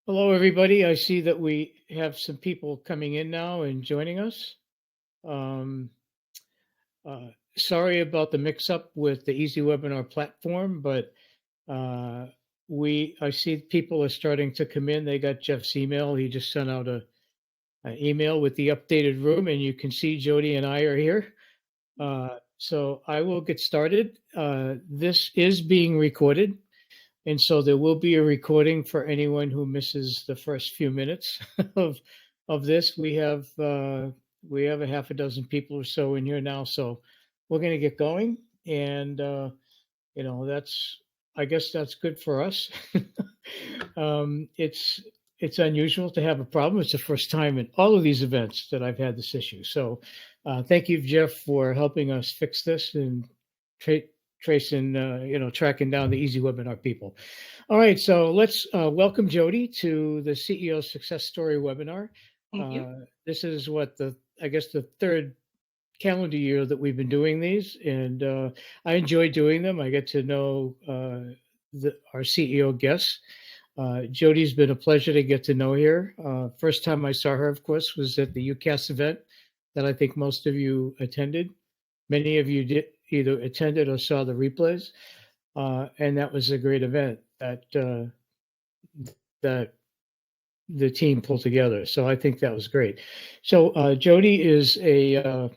Hello, everybody. I see that we have some people coming in now and joining us. Um, Sorry about the mix-up with the Easy Webinar platform, but uh, I see people are starting to come in. They got Jeff's email. He just sent out an email with the updated room, and you can see Jody and I are here. So I will get started. This is being recorded. And so there will be a recording for anyone who misses the first few minutes of of this. We have a half a dozen people or so in here now, so we're going to get going. And that's I guess that's good for us. It's unusual to have a problem. It's the first time in all of these events that I've had this issue. So thank you, Jeff, for helping us fix this and tra- tracing, tracking down the Easy Webinar people. All right, so let's welcome Jody to the CEO Success Story webinar. Thank you. This is I guess the third calendar year that we've been doing these, and I enjoy doing them. I get to know our CEO guests. Jody's been a pleasure to get to know here. First time I saw her, of course, was at the UCAS event that I think most of you attended. Many of you did either attended or saw the replays, and that was a great event that the team pulled together. So I think that was great. So Jody is a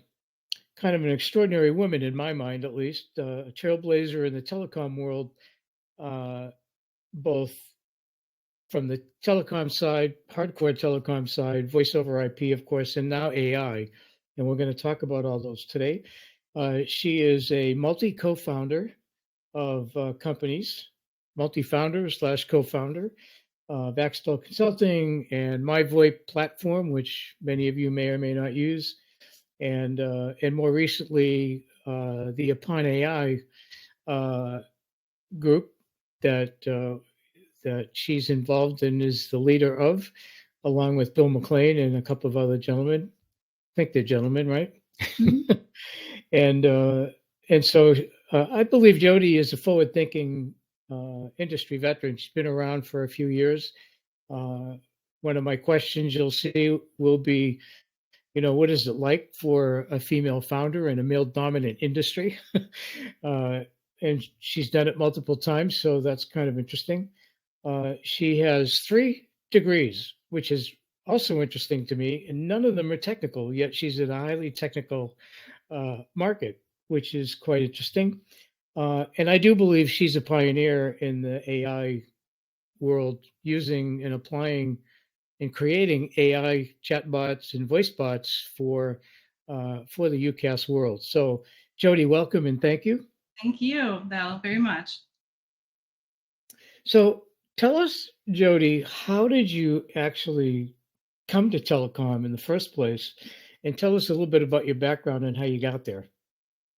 kind of an extraordinary woman in my mind, at least, a trailblazer in the telecom world, both from the telecom side, hardcore telecom side, voice over IP, of course, and now AI. And we're going to talk about all those today. She is a co-founder of companies, multi-founder slash co-founder of Axtel Consulting and MyVOIP platform, which many of you may or may not use, and more recently the UponAI group that she's involved in is the leader of, along with Bill McLean and a couple of other gentlemen. I think they're gentlemen, right? Mhm. and uh, and so I believe Jody is a forward-thinking industry veteran. She's been around for a few years. One of my questions you'll see will be, what is it like for a female founder in a male-dominant industry? And she's done it multiple times, so that's kind of interesting. She has 3 degrees, which is also interesting to me, and none of them are technical, yet she's in a highly technical market, which is quite interesting. And I do believe she's a pioneer in the AI world, using and applying and creating AI chatbots and voice bots for the UCAS world. So, Jody, welcome and thank you. Thank you, Val, very much. So, tell us, Jody, how did you actually come to telecom in the first place? And tell us a little bit about your background and how you got there.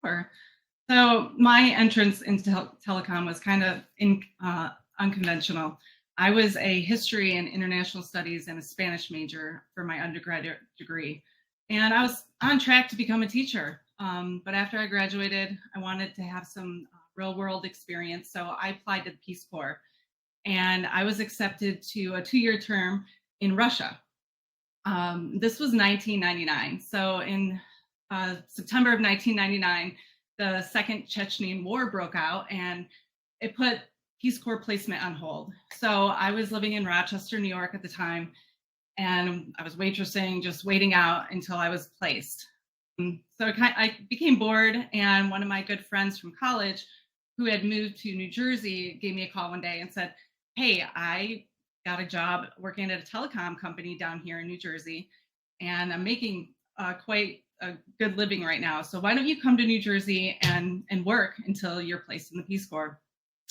Sure. So my entrance into telecom was kind of unconventional. I was a history and international studies and a Spanish major for my undergraduate degree. And I was on track to become a teacher. But after I graduated, I wanted to have some real world experience. So I applied to the Peace Corps, and I was accepted to a 2-year term in Russia. This was 1999. So in September of 1999, the Second Chechen War broke out, and it put Peace Corps placement on hold. So I was living in Rochester, New York at the time, and I was waitressing, just waiting out until I was placed. So I became bored, and one of my good friends from college who had moved to New Jersey gave me a call one day and said, "Hey, I got a job working at a telecom company down here in New Jersey, and I'm making quite a good living right now. So why don't you come to New Jersey and work until you're placed in the Peace Corps?"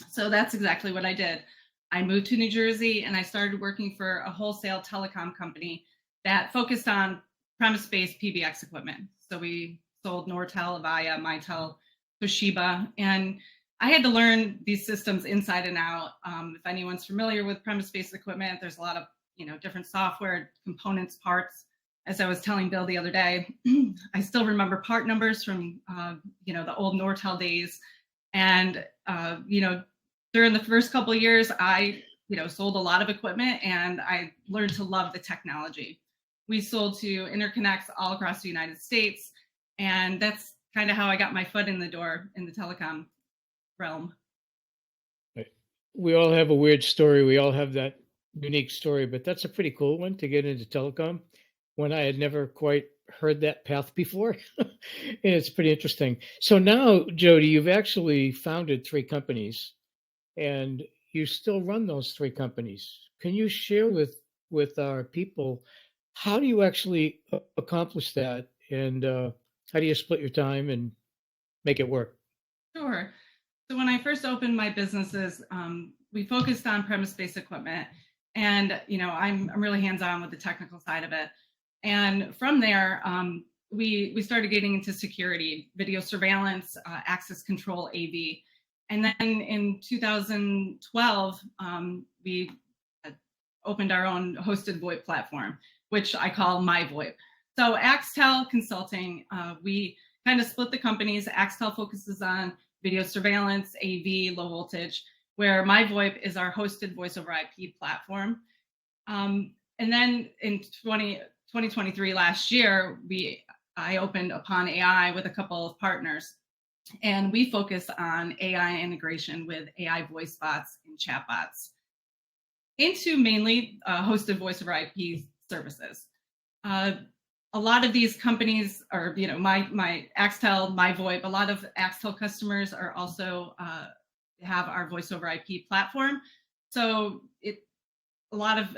So that's exactly what I did. I moved to New Jersey and I started working for a wholesale telecom company that focused on premise-based PBX equipment. So we sold Nortel, Avaya, Mitel, Toshiba, and I had to learn these systems inside and out. If anyone's familiar with premise-based equipment, there's a lot of different software components, parts. As I was telling Bill the other day, I still remember part numbers from the old Nortel days, and during the first couple of years, I sold a lot of equipment, and I learned to love the technology. We sold to interconnects all across the United States, and that's kind of how I got my foot in the door in the telecom realm. We all have a weird story. We all have that unique story, but that's a pretty cool one to get into telecom when I had never quite heard that path before. And it's pretty interesting. So now, Jody, you've actually founded 3 companies and you still run those 3 companies. Can you share with our people, how do you actually accomplish that? And how do you split your time and make it work? Sure. So when I first opened my businesses, we focused on premise-based equipment, and I'm really hands-on with the technical side of it. And from there, we started getting into security, video surveillance, access control, AV, and then in 2012, we opened our own hosted VoIP platform, which I call MyVOIP. So Axtel Consulting, we kind of split the companies. Axtel focuses on video surveillance, AV, low voltage, where MyVoIP is our hosted voice over IP platform. And then in 2023, last year, I opened UponAI with a couple of partners, and we focus on AI integration with AI voice bots and chatbots into mainly hosted voice over IP services. A lot of these companies are, my Axtel, MyVoIP, a lot of Axtel customers are also have our voice over IP platform. So a lot of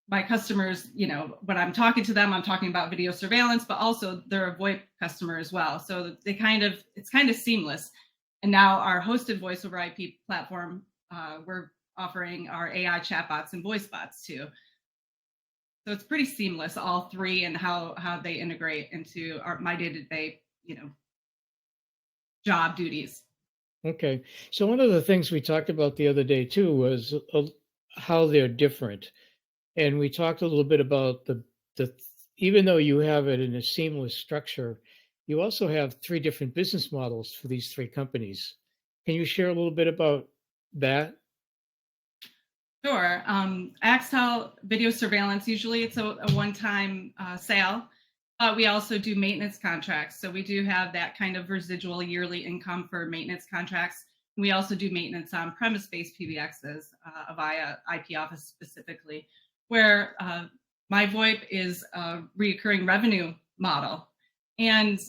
my customers, when I'm talking to them, I'm talking about video surveillance, but also they're a VoIP customer as well. So it's kind of seamless. And now our hosted voice over IP platform, we're offering our AI chatbots and voice bots too. So it's pretty seamless, all 3, and how they integrate into my day-to-day, job duties. Okay. So one of the things we talked about the other day too was how they're different. And we talked a little bit about the even though you have it in a seamless structure, you also have 3 different business models for these 3 companies. Can you share a little bit about that? Sure. Axtel video surveillance, usually it's a one-time sale. We also do maintenance contracts. So we do have that kind of residual yearly income for maintenance contracts. We also do maintenance on premise-based PBXs via IP office specifically, where MyVoIP is a reoccurring revenue model. And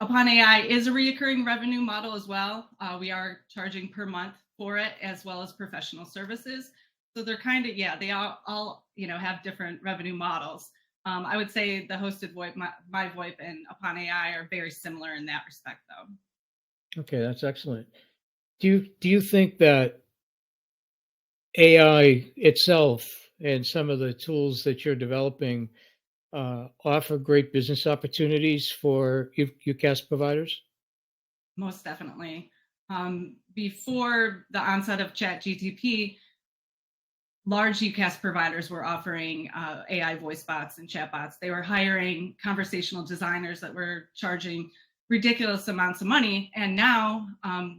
UponAI is a reoccurring revenue model as well. We are charging per month for it, as well as professional services. So they're kind of, they all have different revenue models. I would say the hosted VoIP, MyVoIP, and UponAI are very similar in that respect, though. Okay, that's excellent. Do you think that AI itself and some of the tools that you're developing offer great business opportunities for UCaaS providers? Most definitely. Before the onset of ChatGPT, large UCaaS providers were offering AI voice bots and chatbots. They were hiring conversational designers that were charging ridiculous amounts of money. And now,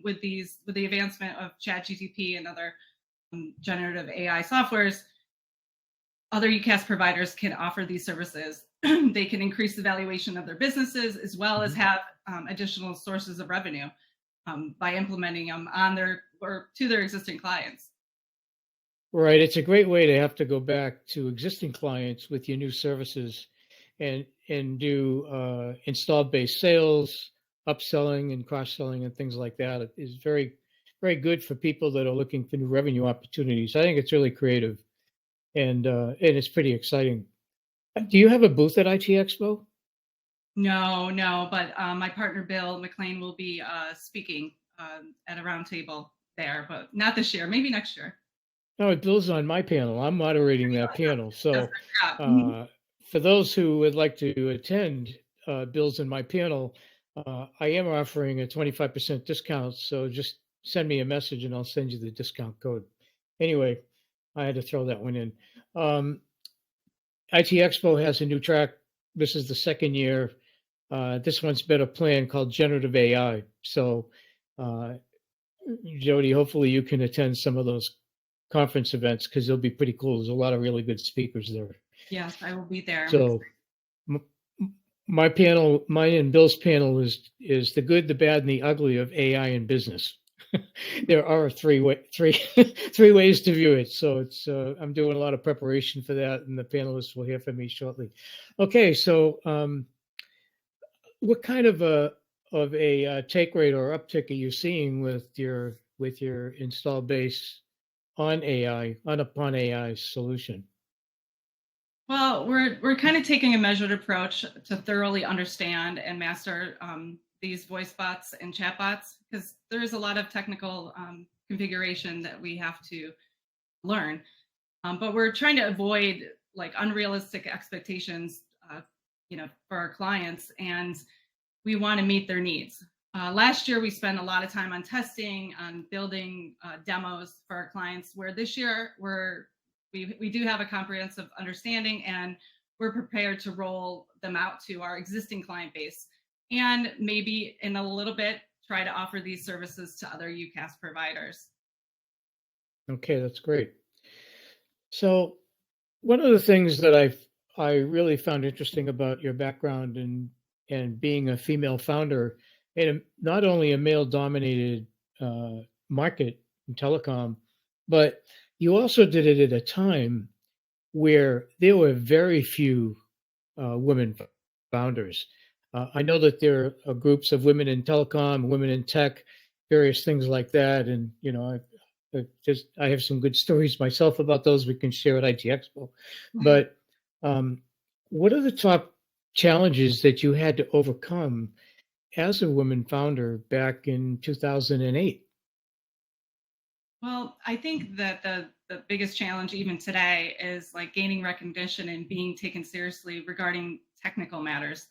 with the advancement of ChatGPT and other generative AI softwares, other UCaaS providers can offer these services. They can increase the valuation of their businesses, as well as have additional sources of revenue by implementing them on to their existing clients. Right. It's a great way to have to go back to existing clients with your new services and do installed-based sales, upselling and cross-selling and things like that. It is very, very good for people that are looking for new revenue opportunities. I think it's really creative and it's pretty exciting. Do you have a booth at IT Expo? No, but my partner Bill McLean will be speaking at a roundtable there, but not this year, maybe next year. No, Bill's on my panel. I'm moderating that panel. So for those who would like to attend Bill's and my panel, I am offering a 25% discount. So just send me a message and I'll send you the discount code. Anyway, I had to throw that one in. IT Expo has a new track. This is the 2nd year. This one's been a plan called Generative AI. So, Jody, hopefully you can attend some of those conference events because they'll be pretty cool. There's a lot of really good speakers there. Yes, I will be there. So my panel, mine and Bill's panel is the good, the bad, and the ugly of AI in business. There are three ways to view it. So it's I'm doing a lot of preparation for that, and the panelists will hear from me shortly. Okay, so what kind of a take rate or uptick are you seeing with your install base on AI, on UponAI solution? Well, we're kind of taking a measured approach to thoroughly understand and master these voice bots and chat bots, because there is a lot of technical configuration that we have to learn. But we're trying to avoid like unrealistic expectations, for our clients, and we want to meet their needs. Last year, we spent a lot of time on testing, on building demos for our clients, where this year we do have a comprehensive understanding, and we're prepared to roll them out to our existing client base, and maybe in a little bit try to offer these services to other UCaaS providers. Okay, that's great. So one of the things that I really found interesting about your background and being a female founder in not only a male-dominated market in telecom, but you also did it at a time where there were very few women founders. I know that there are groups of women in telecom, women in tech, various things like that, and I have some good stories myself about those we can share at IT Expo. But what are the top challenges that you had to overcome as a woman founder back in 2008? Well, I think that the biggest challenge even today is like gaining recognition and being taken seriously regarding technical matters.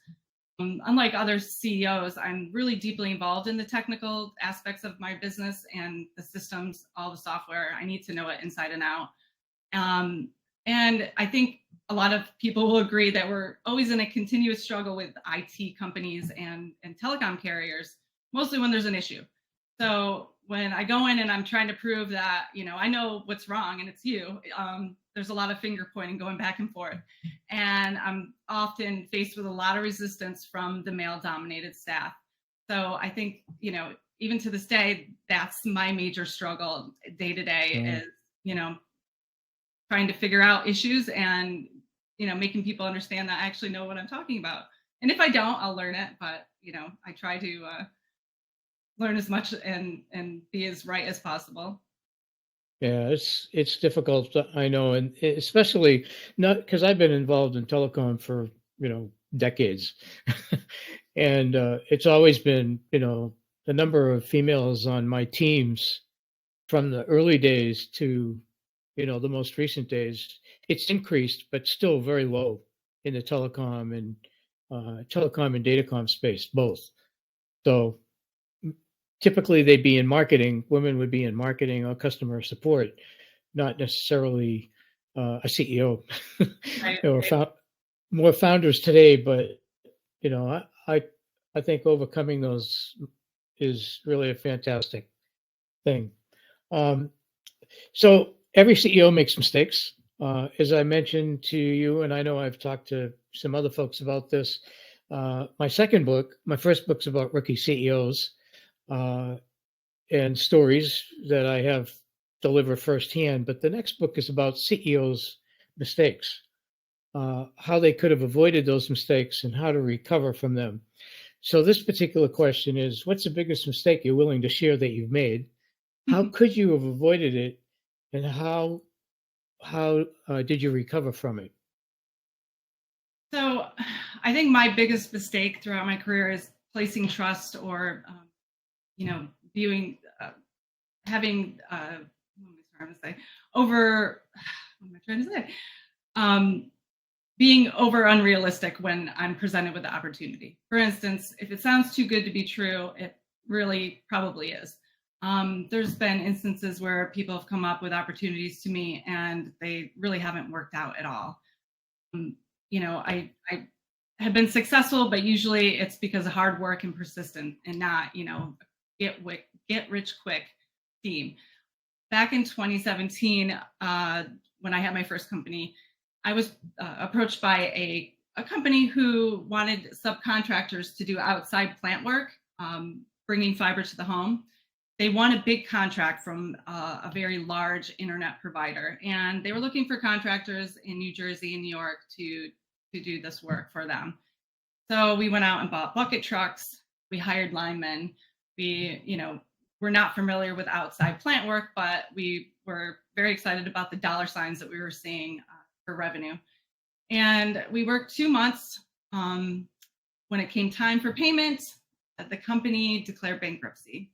Unlike other CEOs, I'm really deeply involved in the technical aspects of my business and the systems, all the software. I need to know it inside and out. And I think a lot of people will agree that we're always in a continuous struggle with IT companies and telecom carriers, mostly when there's an issue. So when I go in and I'm trying to prove that, I know what's wrong and it's you, there's a lot of finger pointing going back and forth. And I'm often faced with a lot of resistance from the male-dominated staff. So I think, even to this day, that's my major struggle day to day is, trying to figure out issues and, making people understand that I actually know what I'm talking about. And if I don't, I'll learn it. But, I try to learn as much and be as right as possible. Yeah, it's difficult, I know, and especially not because I've been involved in telecom for decades, and it's always been the number of females on my teams from the early days to the most recent days. It's increased, but still very low in the telecom and datacom space, both. So typically they'd be in marketing, women would be in marketing or customer support, not necessarily a CEO. Right. There were more founders today, but I think overcoming those is really a fantastic thing. So every CEO makes mistakes. As I mentioned to you, and I know I've talked to some other folks about this, my first book's about rookie CEOs. And stories that I have delivered firsthand. But the next book is about CEOs' mistakes, how they could have avoided those mistakes and how to recover from them. So this particular question is, what's the biggest mistake you're willing to share that you've made? How could you have avoided it? And how did you recover from it? So I think my biggest mistake throughout my career is placing trust or, viewing, having, being over unrealistic when I'm presented with the opportunity. For instance, if it sounds too good to be true, it really probably is. There's been instances where people have come up with opportunities to me and they really haven't worked out at all. I have been successful, but usually it's because of hard work and persistence and not, get rich quick scheme. back in 2017, when I had my first company, I was approached by a company who wanted subcontractors to do outside plant work, bringing fiber to the home. They won a big contract from a very large internet provider, and they were looking for contractors in New Jersey and New York to do this work for them. So we went out and bought bucket trucks. We hired linemen. We're not familiar with outside plant work, but we were very excited about the dollar signs that we were seeing for revenue. And we worked 2 months. When it came time for payment, the company declared bankruptcy.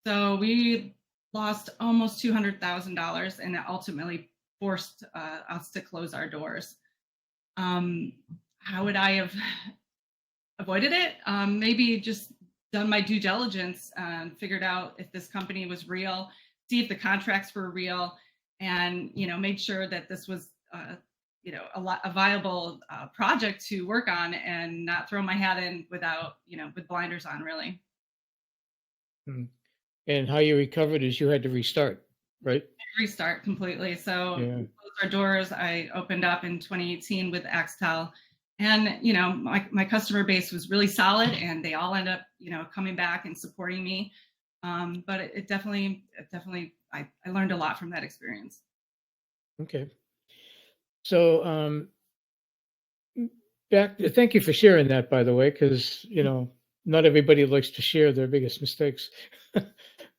So we lost almost $200,000, and it ultimately forced us to close our doors. How would I have avoided it? Maybe just done my due diligence and figured out if this company was real, see if the contracts were real, and made sure that this was a viable project to work on, and not throw my hat in without with blinders on, really. And how you recovered is you had to restart, right? Restart completely. So Yeah. we closed our doors. I opened up in 2018 with Axtel, and my customer base was really solid, and they all end up coming back and supporting me. But it definitely I learned a lot from that experience. Okay. So thank you for sharing that, by the way, because not everybody likes to share their biggest mistakes.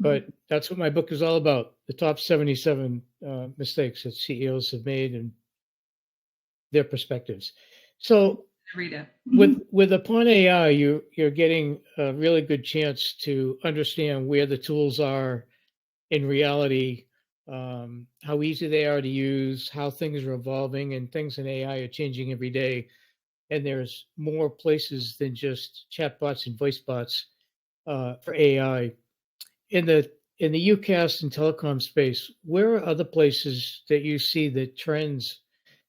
But that's what my book is all about, the top 77 mistakes that CEOs have made and their perspectives. So Read it. with UponAI, you're getting a really good chance to understand where the tools are in reality, how easy they are to use, how things are evolving, and things in AI are changing every day. And there's more places than just chatbots and voice bots for AI. In the UCaaS and telecom space, where are other places that you see the trends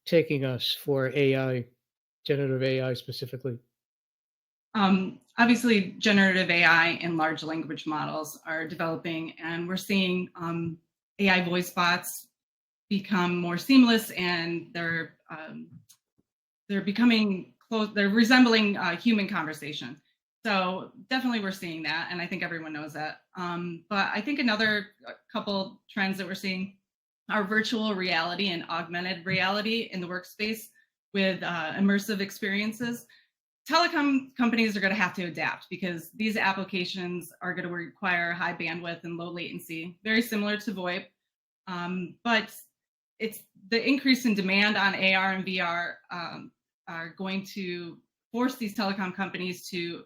taking us for AI, generative AI specifically? Obviously, generative AI and large language models are developing, and we're seeing AI voice bots become more seamless, and they're becoming close. They're resembling human conversation. So definitely we're seeing that, and I think everyone knows that. But I think another couple trends that we're seeing are virtual reality and augmented reality in the workspace with immersive experiences. Telecom companies are going to have to adapt, because these applications are going to require high bandwidth and low latency, very similar to VoIP. But it's the increase in demand on AR and VR are going to force these telecom companies to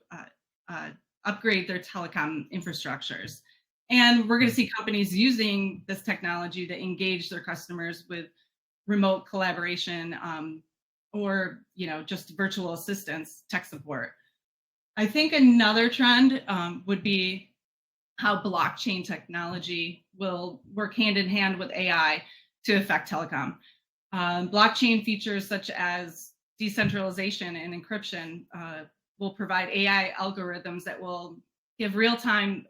upgrade their telecom infrastructures. And we're going to see companies using this technology to engage their customers with remote collaboration, or just virtual assistance, tech support. I think another trend would be how blockchain technology will work hand in hand with AI to affect telecom. Blockchain features such as decentralization and encryption will provide AI algorithms that will give real-time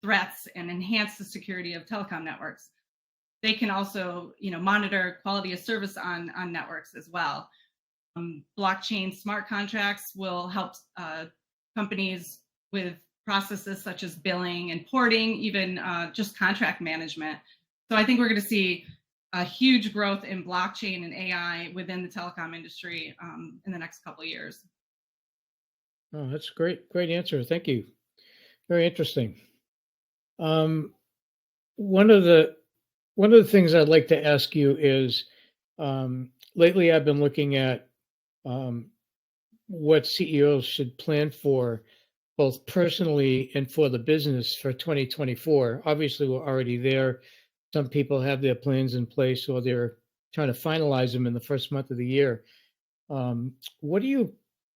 threats and enhance the security of telecom networks. They can also, monitor quality of service on networks as well. Blockchain smart contracts will help companies with processes such as billing and porting, even just contract management. So I think we're going to see a huge growth in blockchain and AI within the telecom industry in the next couple of years. Oh, that's a great answer. Thank you. Very interesting. One of the things I'd like to ask you is, lately I've been looking at what CEOs should plan for, both personally and for the business, for 2024. Obviously, we're already there. Some people have their plans in place, or they're trying to finalize them in the first month of the year. What do you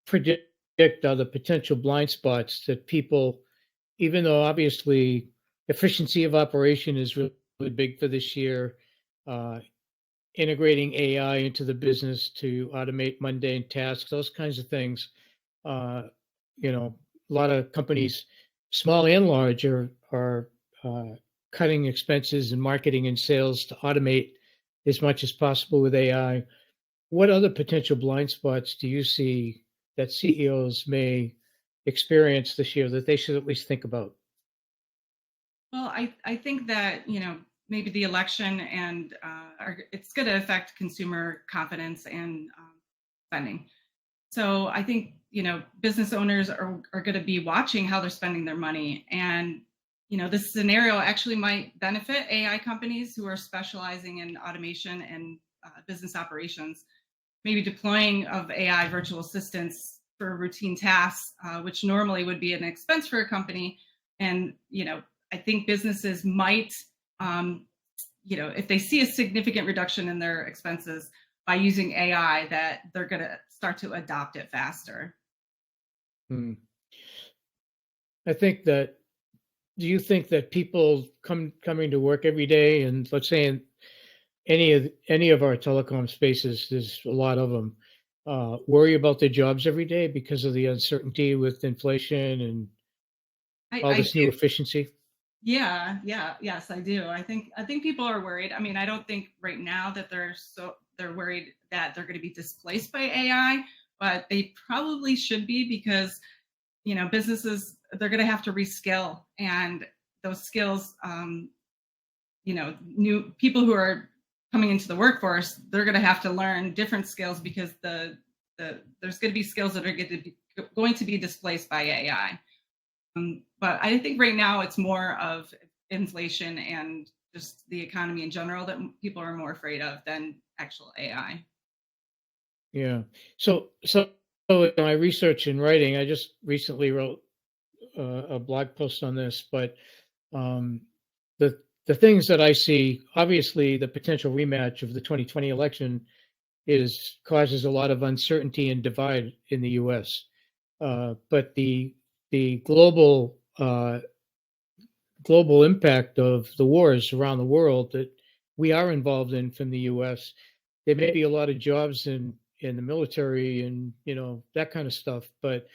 predict are the potential blind spots that people, even though obviously efficiency of operation is really big for this year, integrating AI into the business to automate mundane tasks, those kinds of things. A lot of companies, small and large, are cutting expenses in marketing and sales to automate as much as possible with AI. What other potential blind spots do you see that CEOs may experience this year that they should at least think about? Well, I think that, maybe the election and it's going to affect consumer confidence and spending. So I think, business owners are going to be watching how they're spending their money. And, this scenario actually might benefit AI companies who are specializing in automation and business operations, maybe deploying of AI virtual assistants for routine tasks, which normally would be an expense for a company. And, I think businesses might, if they see a significant reduction in their expenses by using AI, that they're going to start to adopt it faster. Hmm. I think that, do you think that people coming to work every day, and let's say in any of our telecom spaces, there's a lot of them, worry about their jobs every day because of the uncertainty with inflation and all I this new do. efficiency? Yes, I do. I think people are worried. I mean, I don't think right now that they're worried that they're going to be displaced by AI, but they probably should be, because businesses, they're going to have to reskill, and those skills, new people who are coming into the workforce, they're going to have to learn different skills, because there's going to be skills that are going to be displaced by AI. But I think right now it's more of inflation and just the economy in general that people are more afraid of than actual AI. Yeah. So in my research and writing, I just recently wrote a blog post on this, but um, the things that I see, obviously, the potential rematch of the 2020 election causes a lot of uncertainty and divide in the U.S. But the global impact of the wars around the world that we are involved in from the U.S. There may be a lot of jobs in the military and that kind of stuff, but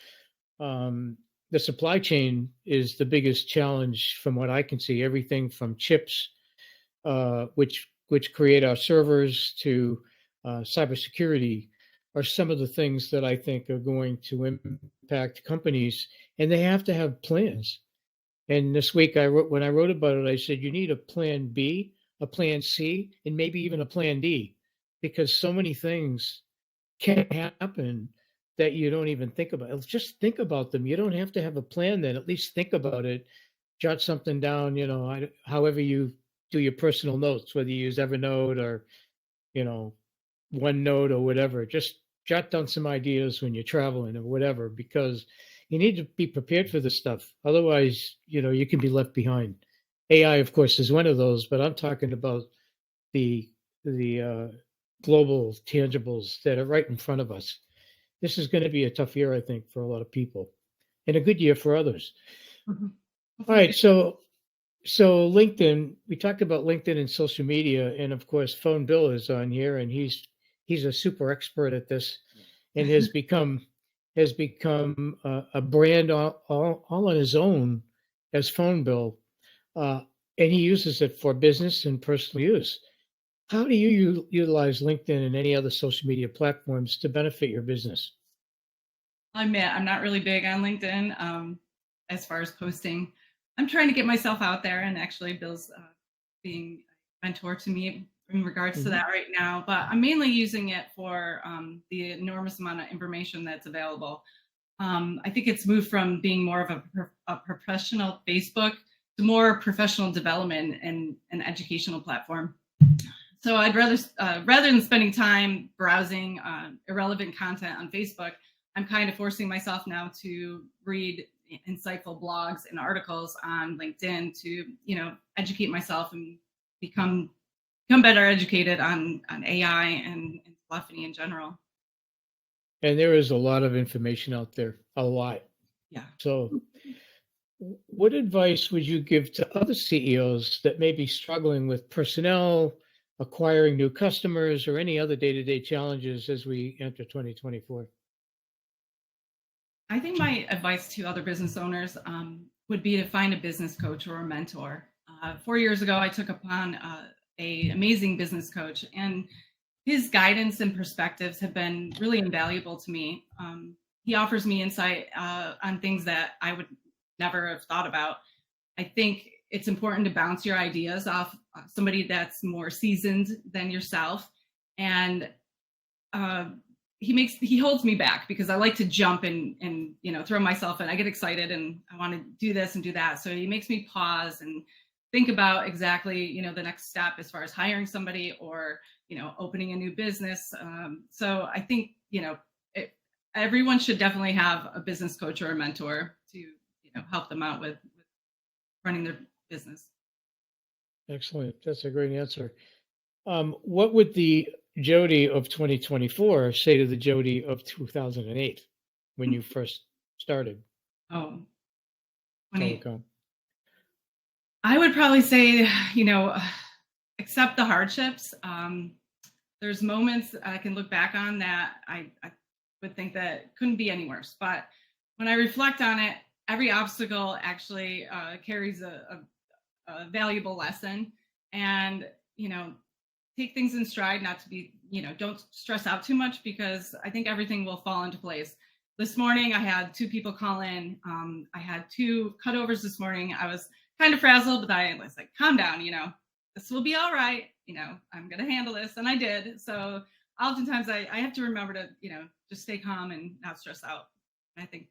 the supply chain is the biggest challenge from what I can see. Everything from chips, which create our servers, to cybersecurity are some of the things that I think are going to impact companies, and they have to have plans. And this week, when I wrote about it, I said you need a plan B, a plan C, and maybe even a plan D, because so many things can happen that you don't even think about. Just think about them. You don't have to have a plan then. At least think about it. Jot something down. However you do your personal notes, whether you use Evernote or OneNote or whatever. Just jot down some ideas when you're traveling or whatever, because you need to be prepared for this stuff. Otherwise, you can be left behind. AI, of course, is one of those, but I'm talking about the global tangibles that are right in front of us. This is going to be a tough year, I think, for a lot of people, and a good year for others. Mm-hmm. All right, so LinkedIn. We talked about LinkedIn and social media, and of course, Phone Bill is on here, and he's a super expert at this, and has become a brand all on his own as Phone Bill, and he uses it for business and personal use. How do you utilize LinkedIn and any other social media platforms to benefit your business? I admit I'm not really big on LinkedIn as far as posting. I'm trying to get myself out there, and actually Bill's being a mentor to me in regards to that right now. But I'm mainly using it for the enormous amount of information that's available. I think it's moved from being more of a professional Facebook to more professional development and an educational platform. So I'd rather than spending time browsing irrelevant content on Facebook, I'm kind of forcing myself now to read insightful blogs and articles on LinkedIn to, educate myself and become better educated on AI and telephony in general. And there is a lot of information out there, a lot. Yeah. So what advice would you give to other CEOs that may be struggling with personnel, acquiring new customers, or any other day-to-day challenges as we enter 2024? I think my advice to other business owners would be to find a business coach or a mentor. 4 years ago, I took upon a amazing business coach, and his guidance and perspectives have been really invaluable to me. He offers me insight on things that I would never have thought about. I think it's important to bounce your ideas off somebody that's more seasoned than yourself, and he holds me back because I like to jump and throw myself in. I get excited and I want to do this and do that. So he makes me pause and think about exactly the next step as far as hiring somebody or opening a new business. So I think everyone should definitely have a business coach or a mentor to help them out with running their business. Excellent. That's a great answer. What would the Jody of 2024 say to the Jody of 2008 when you first started Oh, telecom? I would probably say, accept the hardships. There's moments I can look back on that I would think that couldn't be any worse. But when I reflect on it, every obstacle actually carries a valuable lesson. And, take things in stride, not to be, don't stress out too much, because I think everything will fall into place. This morning, I had 2 people call in. I had 2 cutovers this morning. I was kind of frazzled, but I was like, calm down, this will be all right. I'm going to handle this. And I did. So oftentimes I have to remember to, just stay calm and not stress out. I think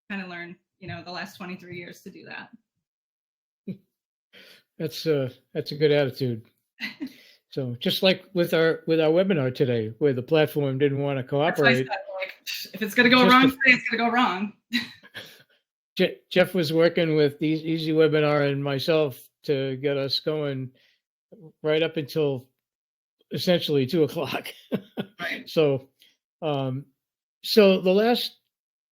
kind of learned, the last 23 years to do that. That's a good attitude. So just like with our webinar today, where the platform didn't want to cooperate. That's why I said, if it's going to go wrong, it's going to go wrong. Jeff was working with Easy Webinar and myself to get us going right up until essentially 2:00. Right. So the last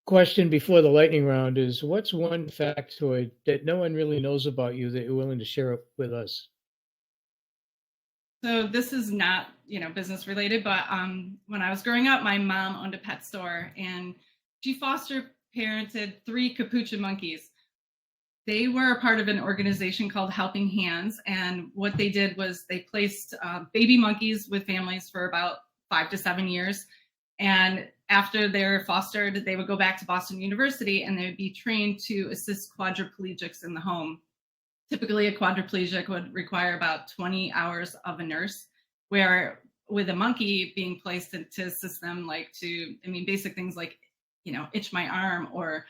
question before the lightning round is, what's one factoid that no one really knows about you that you're willing to share with us? So this is not, business related, but when I was growing up, my mom owned a pet store and she foster parented 3 capuchin monkeys. They were a part of an organization called Helping Hands. And what they did was they placed baby monkeys with families for about 5 to 7 years. And after they're fostered, they would go back to Boston University and they would be trained to assist quadriplegics in the home. Typically, a quadriplegic would require about 20 hours of a nurse, where with a monkey being placed to assist them, basic things like, itch my arm or,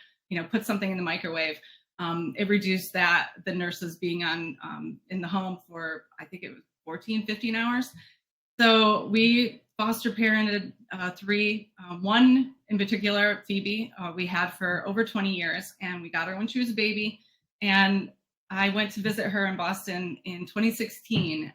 put something in the microwave. It reduced the nurses being on in the home for, I think it was 14, 15 hours. So we foster parented 3, one in particular, Phoebe, we had for over 20 years, and we got her when she was a baby. And I went to visit her in Boston in 2016.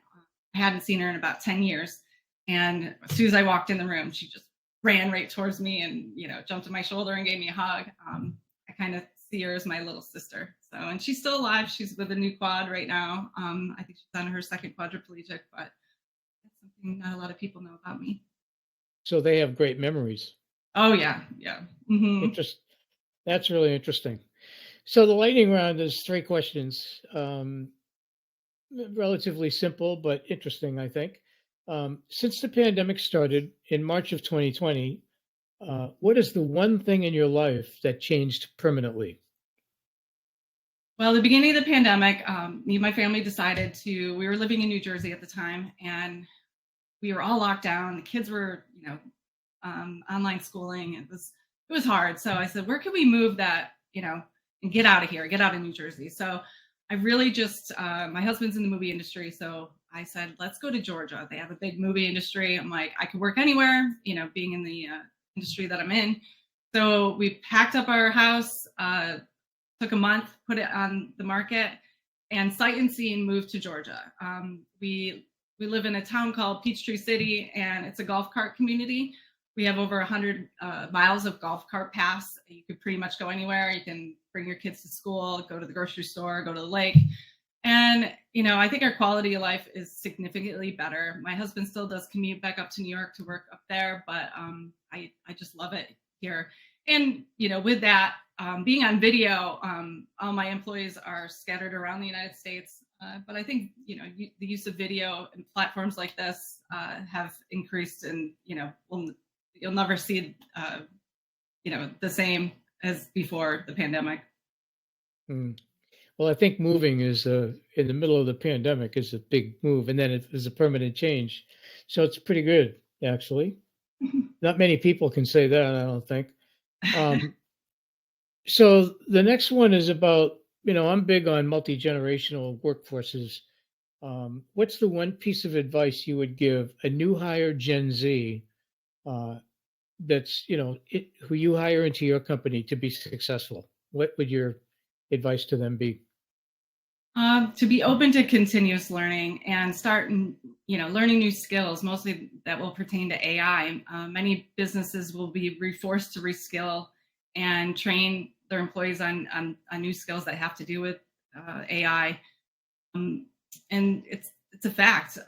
I hadn't seen her in about 10 years. And as soon as I walked in the room, she just ran right towards me and, jumped on my shoulder and gave me a hug. I kind of see her as my little sister. So, and she's still alive. She's with a new quad right now. I think she's on her 2nd quadriplegic, but that's something not a lot of people know about me. So they have great memories. Oh, yeah. Yeah. Mm-hmm. That's really interesting. So the lightning round is 3 questions. Relatively simple, but interesting, I think. Since the pandemic started in March of 2020, what is the one thing in your life that changed permanently? Well, the beginning of the pandemic, me and my family decided we were living in New Jersey at the time, and we were all locked down. The kids were, online schooling. It was hard. So I said, where can we move that, and get out of here, get out of New Jersey. So I really just, my husband's in the movie industry. So I said, let's go to Georgia. They have a big movie industry. I'm like, I could work anywhere, being in the industry that I'm in. So we packed up our house, took a month, put it on the market, and sight unseen moved to Georgia. We live in a town called Peachtree City, and it's a golf cart community. We have over 100 miles of golf cart paths. You could pretty much go anywhere. You can bring your kids to school, go to the grocery store, go to the lake. And, I think our quality of life is significantly better. My husband still does commute back up to New York to work up there, but I just love it here. And, with that, being on video, all my employees are scattered around the United States. But I think, the use of video and platforms like this have increased, and, you'll never see, the same as before the pandemic. Mm. Well, I think moving is in the middle of the pandemic is a big move, and then it is a permanent change. So it's pretty good, actually. Not many people can say that, I don't think. So the next one is about, I'm big on multi-generational workforces. What's the one piece of advice you would give a new hire Gen Z that's, who you hire into your company to be successful? What would your advice to them be? To be open to continuous learning and start, learning new skills, mostly that will pertain to AI. Many businesses will be forced to reskill and train their employees on new skills that have to do with AI. And it's a fact.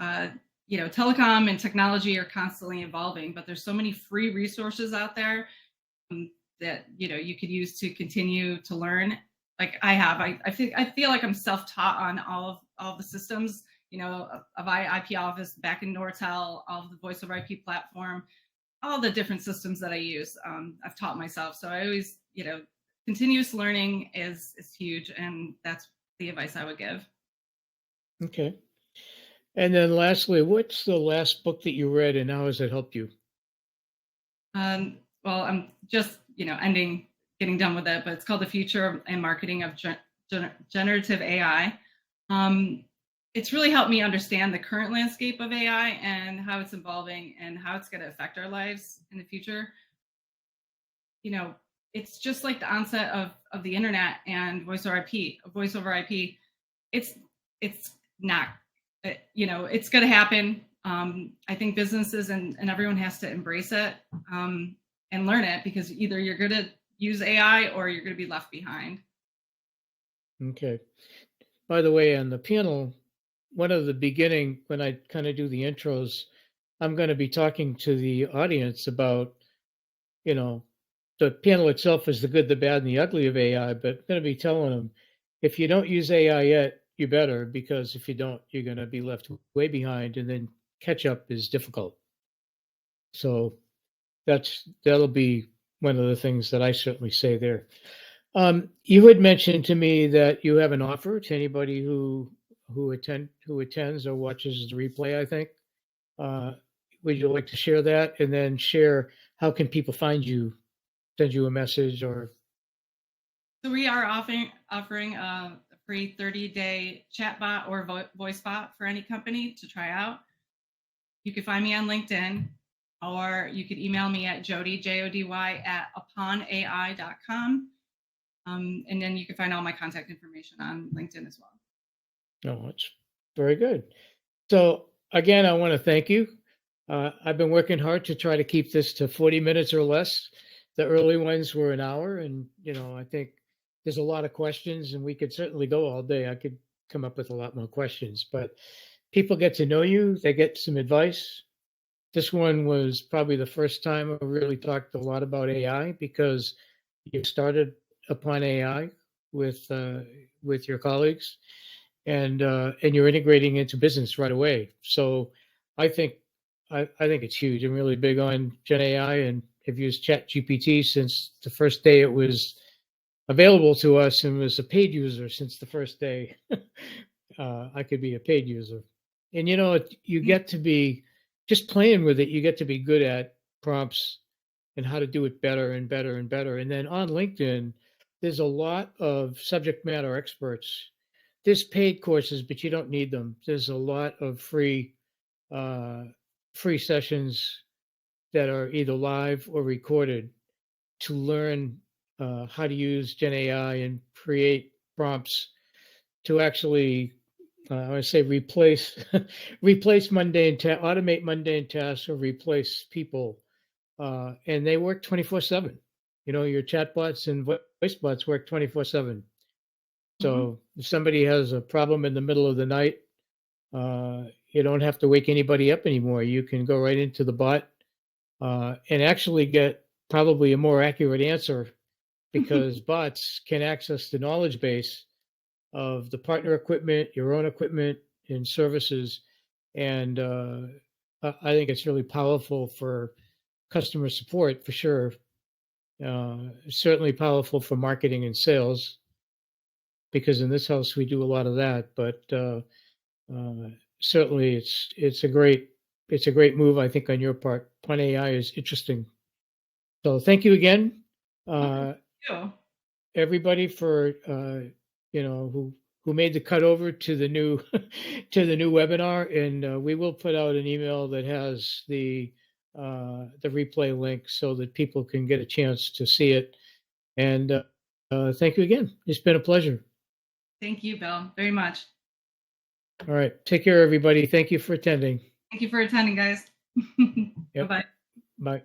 Telecom and technology are constantly evolving, but there's so many free resources out there that you could use to continue to learn. Like I have, I feel like I'm self-taught on all of the systems, of IP Office back in Nortel, all of the voice over IP platform, all the different systems that I use. I've taught myself, so I always, continuous learning is huge, and that's the advice I would give. Okay. And then lastly, what's the last book that you read and how has it helped you? Well, I'm just, getting done with it, but it's called The Future and Marketing of Generative AI. It's really helped me understand the current landscape of AI and how it's evolving and how it's going to affect our lives in the future. It's just like the onset of the internet and voice over IP. It's not, it's going to happen. I think businesses and everyone has to embrace it and learn it, because either you're going to use AI or you're going to be left behind. Okay. By the way, on the panel, one of the beginning, when I kind of do the intros, I'm going to be talking to the audience about, the panel itself is the good, the bad, and the ugly of AI, but I'm going to be telling them, if you don't use AI yet, you better, because if you don't, you're going to be left way behind, and then catch up is difficult. So that'll be one of the things that I certainly say there. You had mentioned to me that you have an offer to anybody who attends or watches the replay, I think. Would you like to share that, and then share how can people find you, send you a message, or? So we are offering a free 30-day chatbot or voice bot for any company to try out. You can find me on LinkedIn, or you could email me at Jody, Jody, at UponAI.com. And then you can find all my contact information on LinkedIn as well. No, it's very good. So again, I want to thank you. I've been working hard to try to keep this to 40 minutes or less. The early ones were an hour, and I think there's a lot of questions, and we could certainly go all day. I could come up with a lot more questions, but people get to know you, they get some advice. This one was probably the first time I really talked a lot about AI, because you started UponAI with your colleagues, and you're integrating into business right away. So I think it's huge. I'm really big on Gen AI and have used Chat GPT since the first day it was available to us, and was a paid user since the first day I could be a paid user. And you get to be, just playing with it, you get to be good at prompts and how to do it better and better and better. And then on LinkedIn, there's a lot of subject matter experts. There's paid courses, but you don't need them. There's a lot of free sessions that are either live or recorded to learn how to use Gen AI and create prompts to actually, I would say, replace automate mundane tasks, or replace people. And they work 24/7. Your chatbots and voice bots work 24/7. So if somebody has a problem in the middle of the night, you don't have to wake anybody up anymore. You can go right into the bot and actually get probably a more accurate answer, because bots can access the knowledge base of the partner equipment, your own equipment and services. And I think it's really powerful for customer support for sure. Certainly powerful for marketing and sales, because in this house we do a lot of that. But certainly it's a great move, I think, on your part. UponAI is interesting. So thank you again, Thank you. everybody, for who made the cut over to the new to the new webinar. And we will put out an email that has the replay link so that people can get a chance to see it. And thank you again. It's been a pleasure. Thank you, Bill, very much. All right. Take care, everybody. Thank you for attending. Thank you for attending, guys. Yep. Bye-bye. Bye.